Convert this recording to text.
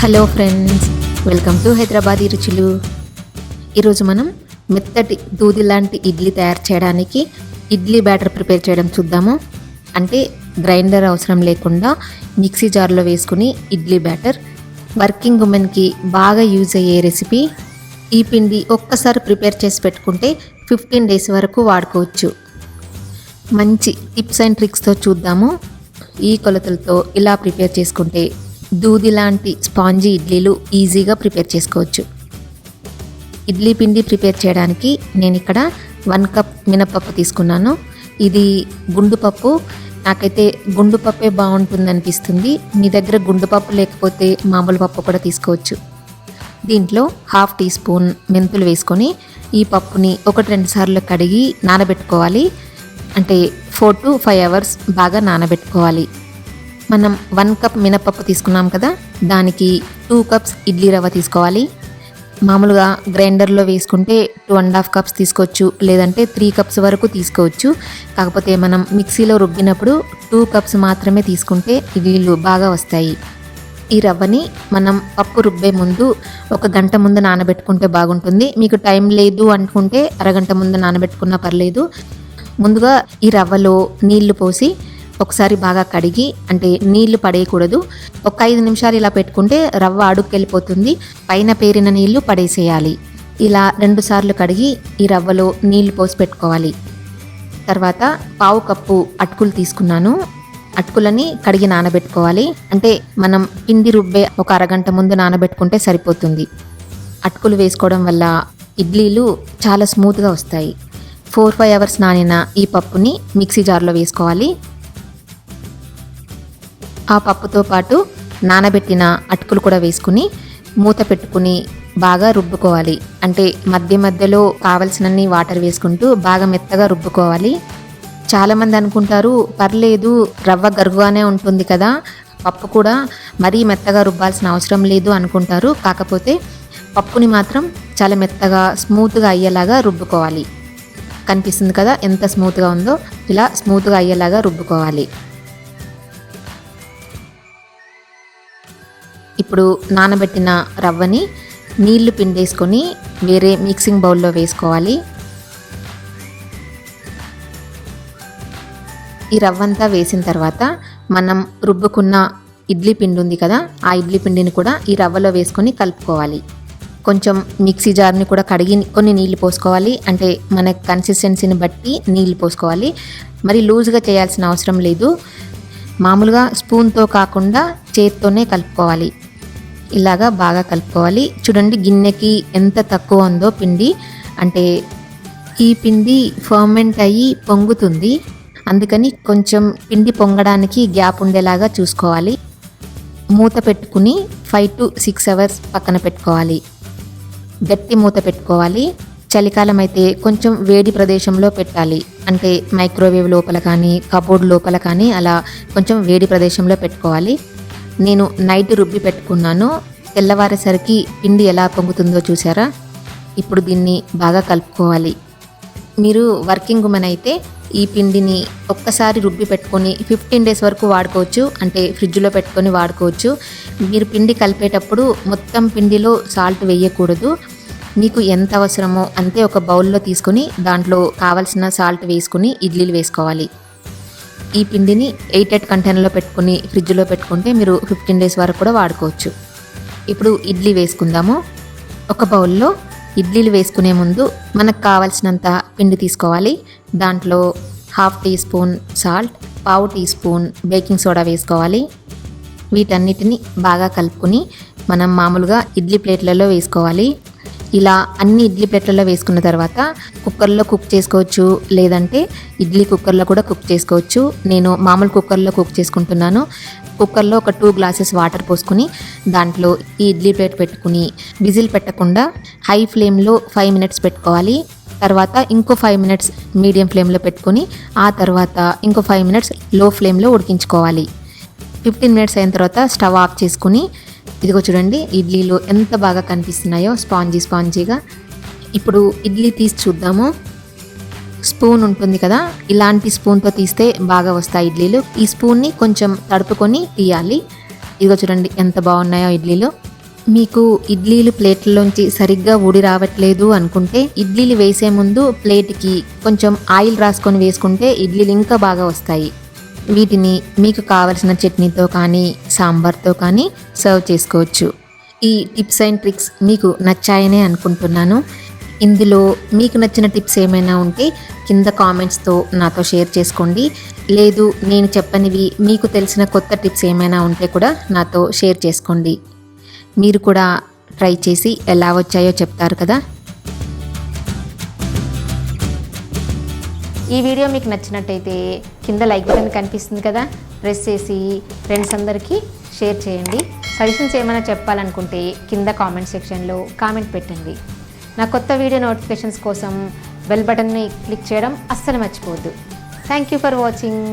Hello friends, welcome to Hyderabadi రుచులు. ఈరోజు మనం మెత్తటి దూది లాంటి ఇడ్లీ తయారు చేయడానికి ఇడ్లీ బ్యాటర్ ప్రిపేర్ చేయడం చూద్దాము. అంటే గ్రైండర్ అవసరం లేకుండా మిక్సీ జార్లో వేసుకుని ఇడ్లీ బ్యాటర్. వర్కింగ్ ఉమెన్కి బాగా యూజ్ అయ్యే రెసిపీ. ఈ పిండి ఒక్కసారి ప్రిపేర్ చేసి పెట్టుకుంటే 15 days వరకు వాడుకోవచ్చు. మంచి టిప్స్ అండ్ ట్రిక్స్తో చూద్దాము. ఈ కొలతలతో ఇలా ప్రిపేర్ చేసుకుంటే దూది లాంటి స్పాంజీ ఇడ్లీలు ఈజీగా ప్రిపేర్ చేసుకోవచ్చు. ఇడ్లీ పిండి ప్రిపేర్ చేయడానికి నేను ఇక్కడ 1 cup మినపప్పు తీసుకున్నాను. ఇది గుండు పప్పు. నాకైతే గుండు పప్పే బాగుంటుంది అనిపిస్తుంది. మీ దగ్గర గుండు పప్పు లేకపోతే మామూలు పప్పు కూడా తీసుకోవచ్చు. దీంట్లో 1/2 teaspoon మెంతులు వేసుకొని ఈ పప్పుని 1-2 సార్లు కడిగి నానబెట్టుకోవాలి. అంటే 4 to 5 hours బాగా నానబెట్టుకోవాలి. మనం 1 cup మినపప్పు తీసుకున్నాం కదా, దానికి 2 cups ఇడ్లీ రవ్వ తీసుకోవాలి. మామూలుగా గ్రైండర్లో వేసుకుంటే 2.5 cups తీసుకోవచ్చు, లేదంటే 3 cups వరకు తీసుకోవచ్చు. కాకపోతే మనం మిక్సీలో రుబ్బినప్పుడు 2 cups మాత్రమే తీసుకుంటే ఇడ్లీలు బాగా వస్తాయి. ఈ రవ్వని మనం పప్పు రుబ్బే ముందు 1 గంట ముందు నానబెట్టుకుంటే బాగుంటుంది. మీకు టైం లేదు అనుకుంటే అరగంట ముందు నానబెట్టుకున్నా పర్లేదు. ముందుగా ఈ రవ్వలో నీళ్లు పోసి ఒకసారి బాగా కడిగి, అంటే నీళ్లు పడేయకూడదు, ఒక 5 నిమిషాలు ఇలా పెట్టుకుంటే రవ్వ అడుక్కెళ్ళిపోతుంది. పైన పేరిన నీళ్లు పడేసేయాలి. ఇలా 2 సార్లు కడిగి ఈ రవ్వలో నీళ్లు పోసి పెట్టుకోవాలి. తర్వాత 1/2 కప్పు అటుకులు తీసుకున్నాను. అటుకులని కడిగి నానబెట్టుకోవాలి. అంటే మనం పిండి రుబ్బే ఒక అరగంట ముందు నానబెట్టుకుంటే సరిపోతుంది. అటుకులు వేసుకోవడం వల్ల ఇడ్లీలు చాలా స్మూత్గా వస్తాయి. 4-5 hours నానిన ఈ పప్పుని మిక్సీ జార్లో వేసుకోవాలి. ఆ పప్పుతో పాటు నానబెట్టిన అటుకులు కూడా వేసుకుని మూత పెట్టుకుని బాగా రుబ్బుకోవాలి. అంటే మధ్య మధ్యలో కావలసినన్ని వాటర్ వేసుకుంటూ బాగా మెత్తగా రుబ్బుకోవాలి. చాలామంది అనుకుంటారు, పర్లేదు రవ్వ గరుగుగానే ఉంటుంది కదా, పప్పు కూడా మరీ మెత్తగా రుబ్బాల్సిన అవసరం లేదు అనుకుంటారు. కాకపోతే పప్పుని మాత్రం చాలా మెత్తగా స్మూత్గా అయ్యేలాగా రుబ్బుకోవాలి. కనిపిస్తుంది కదా ఎంత స్మూత్గా ఉందో. ఇలా స్మూత్గా అయ్యేలాగా రుబ్బుకోవాలి. ఇప్పుడు నానబెట్టిన రవ్వని నీళ్లు పిండేసుకొని వేరే మిక్సింగ్ బౌల్లో వేసుకోవాలి. ఈ రవ్వంతా వేసిన తర్వాత మనం రుబ్బుకున్న ఇడ్లీ పిండి ఉంది కదా, ఆ ఇడ్లీ పిండిని కూడా ఈ రవ్వలో వేసుకొని కలుపుకోవాలి. కొంచెం మిక్సీ జార్ని కూడా కడిగి కొన్ని నీళ్లు పోసుకోవాలి. అంటే మన కన్సిస్టెన్సీని బట్టి నీళ్లు పోసుకోవాలి. మరి లూజ్గా చేయాల్సిన అవసరం లేదు. మామూలుగా స్పూన్తో కాకుండా చేత్తోనే కలుపుకోవాలి. ఇలాగా బాగా కలుపుకోవాలి. చూడండి గిన్నెకి ఎంత తక్కువ ఉందో పిండి. అంటే ఈ పిండి ఫర్మెంట్ అయ్యి పొంగుతుంది. అందుకని కొంచెం పిండి పొంగడానికి గ్యాప్ ఉండేలాగా చూసుకోవాలి. మూత పెట్టుకుని 5 to 6 hours పక్కన పెట్టుకోవాలి. గట్టి మూత పెట్టుకోవాలి. చలికాలం అయితే కొంచెం వేడి ప్రదేశంలో పెట్టాలి. అంటే మైక్రోవేవ్ లోపల కానీ కబోర్డ్ లోపల కానీ అలా కొంచెం వేడి ప్రదేశంలో పెట్టుకోవాలి. నేను నైట్ రుబ్బి పెట్టుకున్నాను. తెల్లవారేసరికి పిండి ఎలా పొంగుతుందో చూసారా. ఇప్పుడు దీన్ని బాగా కలుపుకోవాలి. మీరు వర్కింగ్ ఉమెన్ అయితే ఈ పిండిని ఒక్కసారి రుబ్బి పెట్టుకొని 15 days వరకు వాడుకోవచ్చు. అంటే ఫ్రిడ్జ్లో పెట్టుకొని వాడుకోవచ్చు. మీరు పిండి కలిపేటప్పుడు మొత్తం పిండిలో సాల్ట్ వేయకూడదు. మీకు ఎంత అవసరమో అంతే ఒక బౌల్లో తీసుకొని దాంట్లో కావలసిన సాల్ట్ వేసుకుని ఇడ్లీలు వేసుకోవాలి. ఈ పిండిని 8 కంటైనర్లో పెట్టుకుని ఫ్రిడ్జ్లో పెట్టుకుంటే మీరు 15 days వరకు కూడా వాడుకోవచ్చు. ఇప్పుడు ఇడ్లీ వేసుకుందాము. ఒక బౌల్లో ఇడ్లీలు వేసుకునే ముందు మనకు కావాల్సినంత పిండి తీసుకోవాలి. దాంట్లో 1/2 teaspoon salt, 1/2 teaspoon baking soda వేసుకోవాలి. వీటన్నిటిని బాగా కలుపుకొని మనం మామూలుగా ఇడ్లీ ప్లేట్లలో వేసుకోవాలి. ఇలా అన్ని ఇడ్లీ ప్లేట్లలో వేసుకున్న తర్వాత కుక్కర్లో కుక్ చేసుకోవచ్చు, లేదంటే ఇడ్లీ కుక్కర్లో కూడా కుక్ చేసుకోవచ్చు. నేను మామూలు కుక్కర్లో కుక్ చేసుకుంటున్నాను. కుక్కర్లో ఒక 2 glasses వాటర్ పోసుకుని దాంట్లో ఈ ఇడ్లీ ప్లేట్ పెట్టుకుని విజిల్ పెట్టకుండా హై ఫ్లేమ్లో 5 minutes పెట్టుకోవాలి. తర్వాత ఇంకో 5 minutes మీడియం ఫ్లేమ్లో పెట్టుకొని ఆ తర్వాత ఇంకో 5 minutes లో ఫ్లేమ్లో ఉడికించుకోవాలి. 15 minutes అయిన తర్వాత స్టవ్ ఆఫ్ చేసుకుని, ఇదిగో చూడండి ఇడ్లీలు ఎంత బాగా కనిపిస్తున్నాయో స్పాంజీగా. ఇప్పుడు ఇడ్లీ తీసి చూద్దాము. స్పూన్ ఉంటుంది కదా, ఇలాంటి స్పూన్తో తీస్తే బాగా వస్తాయి ఇడ్లీలు. ఈ స్పూన్ని కొంచెం తడుపుకొని తీయాలి. ఇదిగో చూడండి ఎంత బాగున్నాయో ఇడ్లీలు. మీకు ఇడ్లీలు ప్లేట్లలోంచి సరిగ్గా ఊడి రావట్లేదు అనుకుంటే ఇడ్లీలు వేసే ముందు ప్లేట్కి కొంచెం ఆయిల్ రాసుకొని వేసుకుంటే ఇడ్లీలు ఇంకా బాగా వస్తాయి. వీటిని మీకు కావలసిన చట్నీతో కానీ సాంబార్తో కానీ సర్వ్ చేసుకోవచ్చు. ఈ టిప్స్ అండ్ ట్రిక్స్ మీకు నచ్చాయనే అనుకుంటున్నాను. ఇందులో మీకు నచ్చిన టిప్స్ ఏమైనా ఉంటే కింద కామెంట్స్తో నాతో షేర్ చేసుకోండి. లేదు నేను చెప్పనివి మీకు తెలిసిన కొత్త టిప్స్ ఏమైనా ఉంటే కూడా నాతో షేర్ చేసుకోండి. మీరు కూడా ట్రై చేసి ఎలా వచ్చాయో చెప్తారు కదా. ఈ వీడియో మీకు నచ్చినట్టయితే కింద లైక్ బటన్ కనిపిస్తుంది కదా, ప్రెస్ చేసి ఫ్రెండ్స్ అందరికీ షేర్ చేయండి. సజెషన్స్ ఏమైనా చెప్పాలనుకుంటే కింద కామెంట్ సెక్షన్లో కామెంట్ పెట్టండి. నా కొత్త వీడియో నోటిఫికేషన్స్ కోసం బెల్ బటన్ని క్లిక్ చేయడం అస్సలు మర్చిపోవద్దు. Thank you for watching.